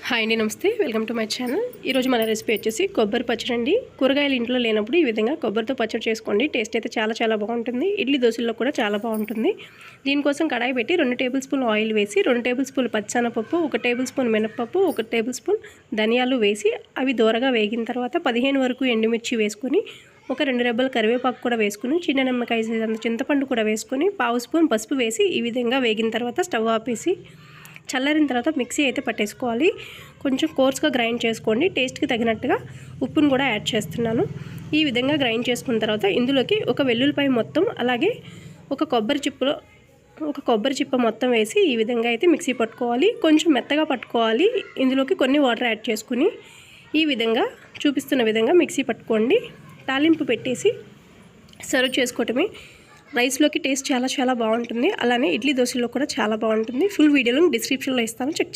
Hi అండి, నమస్తే. Welcome to my channel. ఈరోజు మన రెసిపీ వచ్చేసి కొబ్బరి పచ్చడి అండి. కూరగాయలు ఇంట్లో లేనప్పుడు ఈ విధంగా కొబ్బరితో పచ్చడి చేసుకోండి. టేస్ట్ అయితే చాలా బాగుంటుంది. ఇడ్లీ దోశల్లో కూడా చాలా బాగుంటుంది. దీనికోసం కడాయి పెట్టి 2 టేబుల్ స్పూన్ ఆయిల్ వేసి 2 టేబుల్ స్పూన్ పచ్చెనపప్పు, 1 టేబుల్ స్పూన్ మినపప్పు, 1 టేబుల్ స్పూన్ ధనియాలు వేసి అవి దోరగా వేగిన తర్వాత 15 వరకు ఎండుమిర్చి వేసుకొని ఒక 2 రెబ్బల కరివేపాకు కూడా వేసుకుని చిన్న నిమ్మకాయ అంత చింతపండు కూడా వేసుకొని 1/2 స్పూన్ పసుపు వేసి ఈ విధంగా వేగిన తర్వాత స్టవ్ ఆపేసి చల్లారిన తర్వాత మిక్సీ అయితే పట్టేసుకోవాలి. కొంచెం కోర్స్గా గ్రైండ్ చేసుకోండి. టేస్ట్కి తగినట్టుగా ఉప్పును కూడా యాడ్ చేస్తున్నాను. ఈ విధంగా గ్రైండ్ చేసుకున్న తర్వాత ఇందులోకి ఒక వెల్లుల్లిపాయ మొత్తం, అలాగే ఒక కొబ్బరి చిప్ప మొత్తం వేసి ఈ విధంగా అయితే మిక్సీ పట్టుకోవాలి. కొంచెం మెత్తగా పట్టుకోవాలి. ఇందులోకి కొన్ని వాటర్ యాడ్ చేసుకుని ఈ విధంగా చూపిస్తున్న విధంగా మిక్సీ పట్టుకోండి. తాలింపు పెట్టేసి సర్వ్ చేసుకోవటమే. రైస్లోకి టేస్ట్ చాలా బాగుంటుంది. అలానే ఇడ్లీ దోశలో కూడా చాలా బాగుంటుంది. ఫుల్ వీడియోలో డిస్క్రిప్షన్లో ఇస్తాను, చెక్ చేసుకోండి.